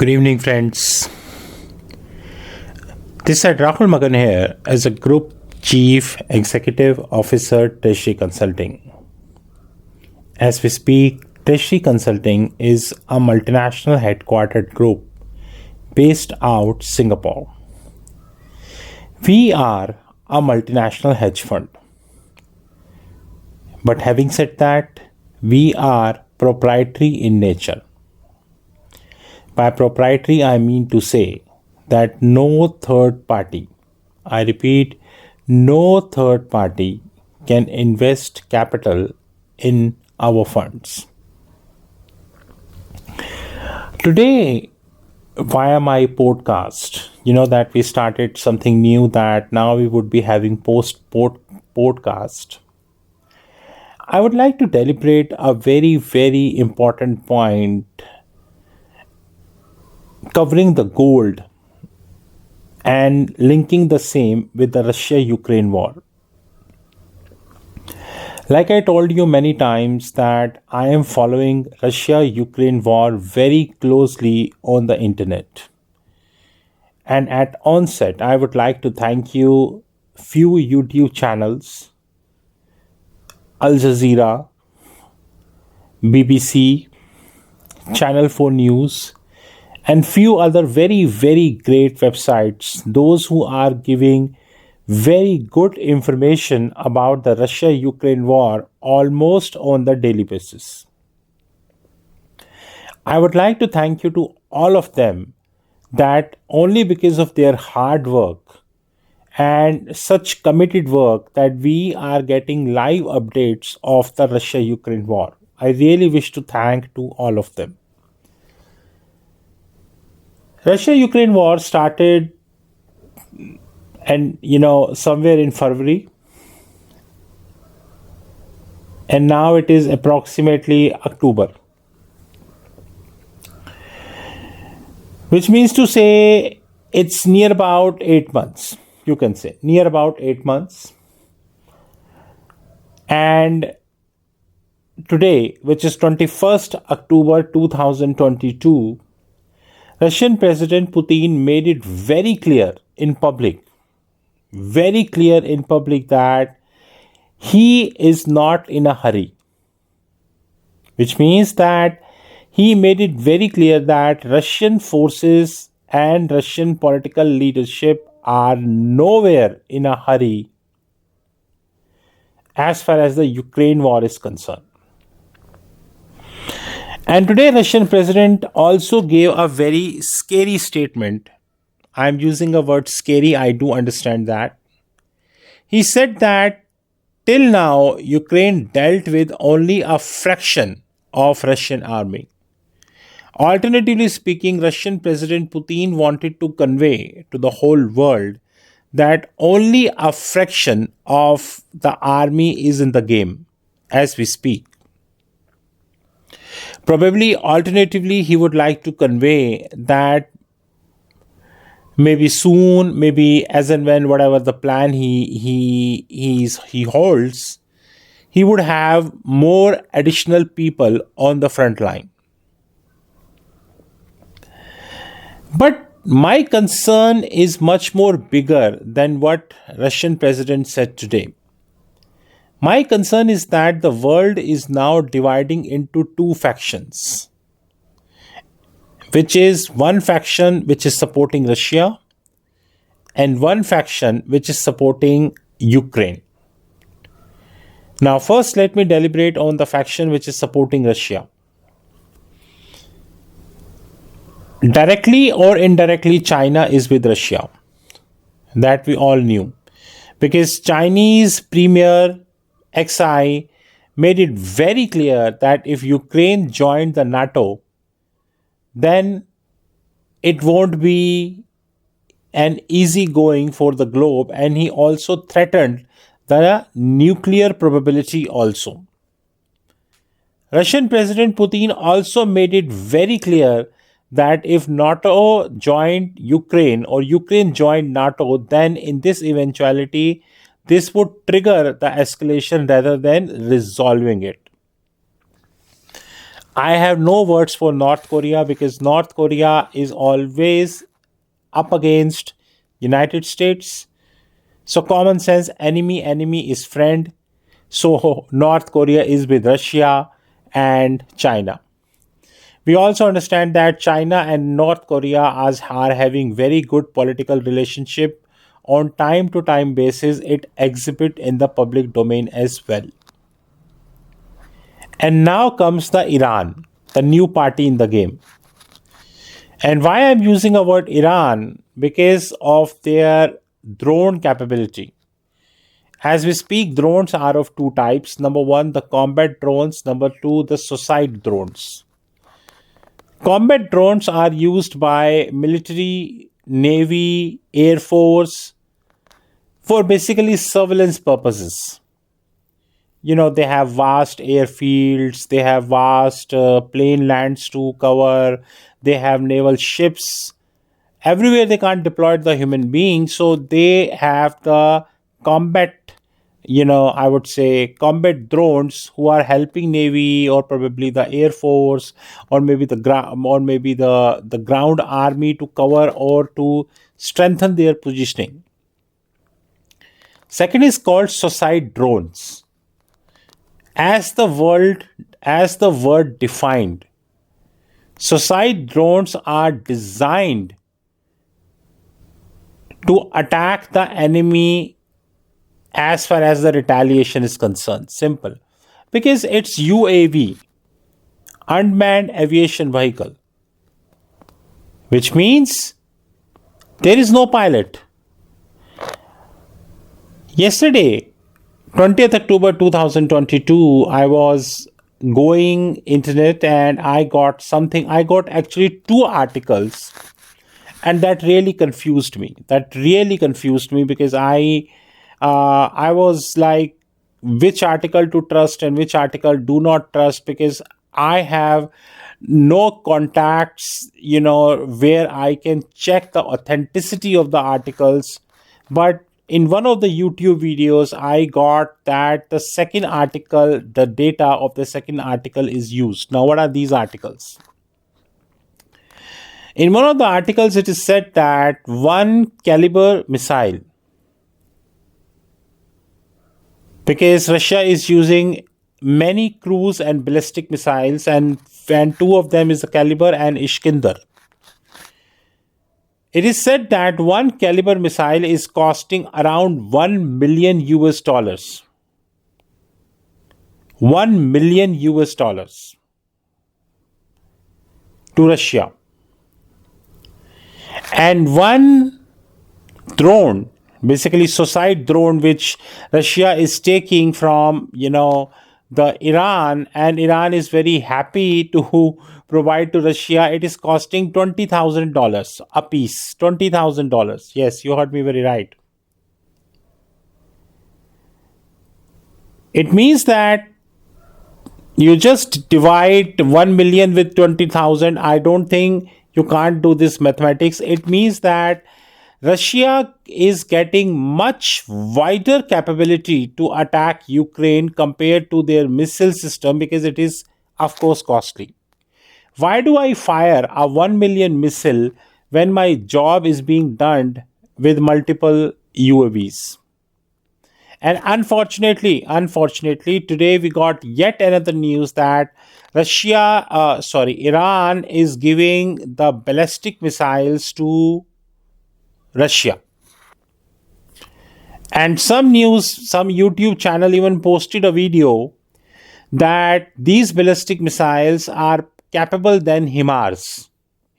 Good evening, friends. This is Rahul Magan here as a Group Chief Executive Officer, Treasury Consulting. As we speak, Treasury Consulting is a multinational headquartered group based out Singapore. We are a multinational hedge fund. But having said that, we are proprietary in nature. By proprietary, I mean to say that no third party, I repeat, no third party can invest capital in our funds. Today, via my podcast, you know that we started something new that now we would be having podcast. I would like to deliberate a very, very important point covering the gold and linking the same with the Russia-Ukraine war. Like I told you many times that I am following Russia-Ukraine war very closely on the internet. And at onset, I would like to thank you few YouTube channels, Al Jazeera, BBC, Channel 4 News, and few other very, very great websites, those who are giving very good information about the Russia-Ukraine war almost on the daily basis. I would like to thank you to all of them that only because of their hard work and such committed work that we are getting live updates of the Russia-Ukraine war. I really wish to thank to all of them. Russia-Ukraine war started somewhere in February, and now it is approximately October, which means to say it's near about 8 months. You can say near about 8 months. And today, which is 21st October 2022, Russian President Putin made it very clear in public that he is not in a hurry. Which means that he made it very clear that Russian forces and Russian political leadership are nowhere in a hurry as far as the Ukraine war is concerned. And today, Russian president also gave a very scary statement. I'm using a word scary, I do understand that. He said that till now, Ukraine dealt with only a fraction of Russian army. Alternatively speaking, Russian President Putin wanted to convey to the whole world that only a fraction of the army is in the game as we speak. Probably, alternatively, he would like to convey that maybe soon, maybe as and when whatever the plan he holds, he would have more additional people on the front line. But my concern is much more bigger than what Russian president said today. My concern is that the world is now dividing into two factions, which is one faction which is supporting Russia and one faction which is supporting Ukraine. Now, first, let me deliberate on the faction which is supporting Russia. Directly or indirectly, China is with Russia. That we all knew. Because Chinese Premier XI made it very clear that if Ukraine joined the NATO, then it won't be an easy going for the globe, and he also threatened the nuclear probability also. Russian President Putin also made it very clear that if NATO joined Ukraine or Ukraine joined NATO, then in this eventuality, this would trigger the escalation rather than resolving it. I have no words for North Korea because North Korea is always up against United States. So common sense, enemy is friend. So North Korea is with Russia and China. We also understand that China and North Korea are having very good political relationship on time to time basis. It exhibit in the public domain as well. And now comes the Iran, the new party in the game. And why I'm using a word Iran? Because of their drone capability. As we speak, drones are of two types. Number one, the combat drones. Number two, the suicide drones. Combat drones are used by military, navy, air force for basically surveillance purposes. They have vast airfields, they have vast plain lands to cover, they have naval ships. Everywhere they can't deploy the human being, so they have the combat, I would say combat drones who are helping navy or probably the air force or maybe the ground or maybe the ground army to cover or to strengthen their positioning. Second is called suicide drones. As the word defined, suicide drones are designed to attack the enemy as far as the retaliation is concerned. Simple. Because it's UAV, unmanned aviation vehicle, which means there is no pilot. Yesterday, 20th October 2022, I was going internet and I got actually two articles, and that really confused me because I was like, which article to trust and which article do not trust, because I have no contacts where I can check the authenticity of the articles. But in one of the YouTube videos, I got that the data of the second article is used. Now, what are these articles? In one of the articles, it is said that one caliber missile, because Russia is using many cruise and ballistic missiles, and two of them is the Caliber and Iskander. It is said that one Caliber missile is costing around 1 million US dollars. 1 million US dollars to Russia. And one drone, basically suicide drone, which Russia is taking from the Iran, and Iran is very happy to provide to Russia. It is costing $20,000 a piece. $20,000. Yes, you heard me very right. It means that you just divide 1 million with 20,000. I don't think you can't do this mathematics. It means that Russia is getting much wider capability to attack Ukraine compared to their missile system, because it is, of course, costly. Why do I fire a 1 million missile when my job is being done with multiple UAVs? And unfortunately, today we got yet another news that Iran is giving the ballistic missiles to Russia. And some YouTube channel even posted a video that these ballistic missiles are capable than HIMARS.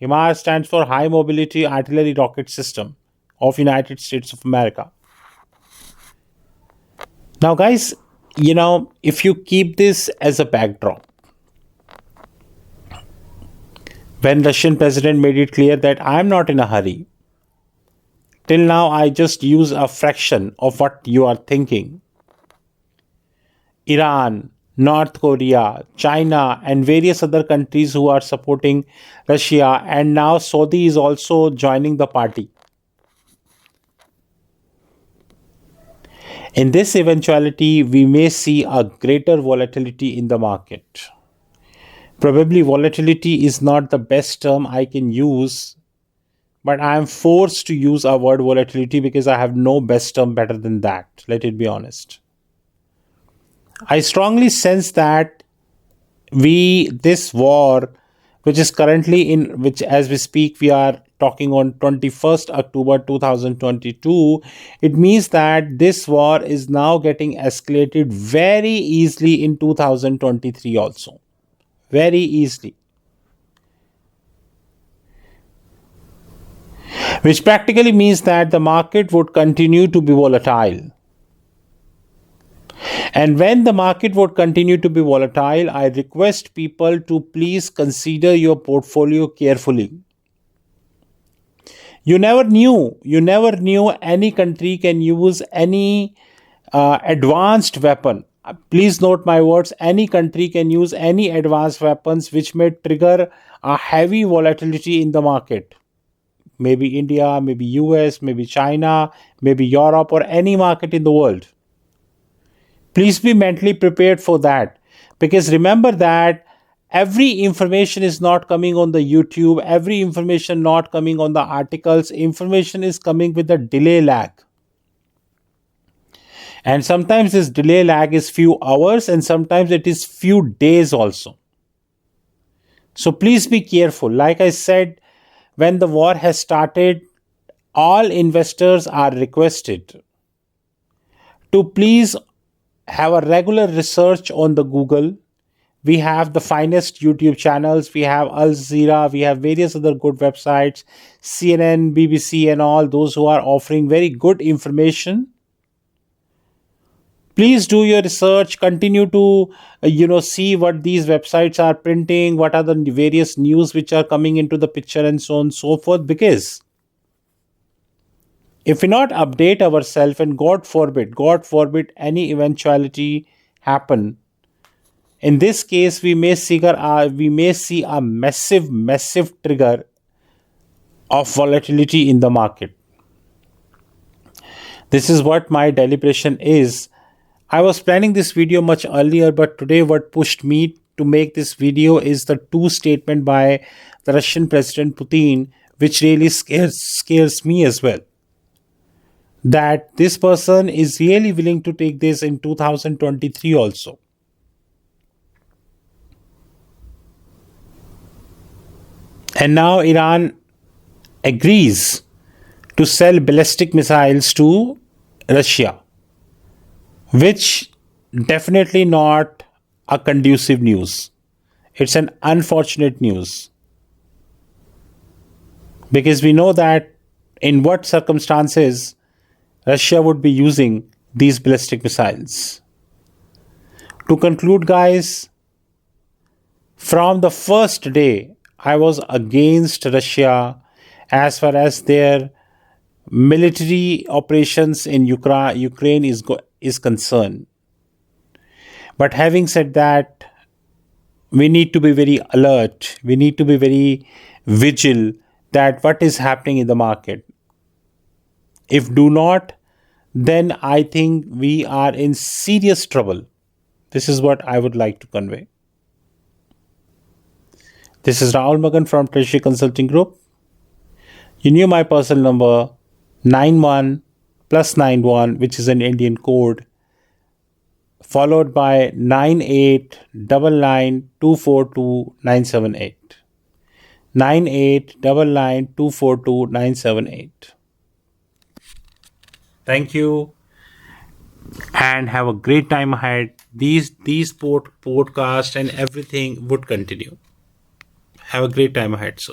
HIMARS stands for High Mobility Artillery Rocket System of United States of America. Now, guys, if you keep this as a backdrop, when Russian president made it clear that I'm not in a hurry, till now I just use a fraction of what you are thinking. Iran, North Korea, China, and various other countries who are supporting Russia, and now Saudi is also joining the party. In this eventuality, we may see a greater volatility in the market. Probably volatility is not the best term I can use, but I am forced to use a word volatility because I have no best term better than that. Let it be honest. I strongly sense that this war, which is currently in which as we speak, we are talking on 21st October 2022, it means that this war is now getting escalated very easily in 2023 also. Very easily. Which practically means that the market would continue to be volatile. And when the market would continue to be volatile, I request people to please consider your portfolio carefully. You never knew any country can use any advanced weapon. Please note my words. Any country can use any advanced weapons which may trigger a heavy volatility in the market. Maybe India, maybe US, maybe China, maybe Europe, or any market in the world. Please be mentally prepared for that. Because remember that every information is not coming on the YouTube, every information not coming on the articles, information is coming with a delay lag. And sometimes this delay lag is few hours and sometimes it is few days also. So please be careful. Like I said, when the war has started, all investors are requested to please have a regular research on the Google. We have the finest YouTube channels. We have Al Jazeera. We have various other good websites, CNN, BBC, and all those who are offering very good information. Please do your research. Continue to see what these websites are printing, what are the various news which are coming into the picture, and so on and so forth. Because if we not update ourselves, and God forbid, any eventuality happen, in this case, we may see a massive trigger of volatility in the market. This is what my deliberation is. I was planning this video much earlier, but today what pushed me to make this video is the two statement by the Russian President Putin, which really scares me as well. That this person is really willing to take this in 2023 also. And now Iran agrees to sell ballistic missiles to Russia, which definitely not a conducive news. It's an unfortunate news. Because we know that in what circumstances Russia would be using these ballistic missiles. To conclude, guys, from the first day, I was against Russia as far as their military operations in Ukraine is concerned. But having said that, we need to be very alert. We need to be very vigilant that what is happening in the market. If do not, then I think we are in serious trouble. This is what I would like to convey. This is Rahul Magan from Treasury Consulting Group. You knew my personal number 91+91, which is an Indian code, followed by 9899242978. 9899242978. Thank you and have a great time ahead. These podcasts and everything would continue. Have a great time ahead, sir.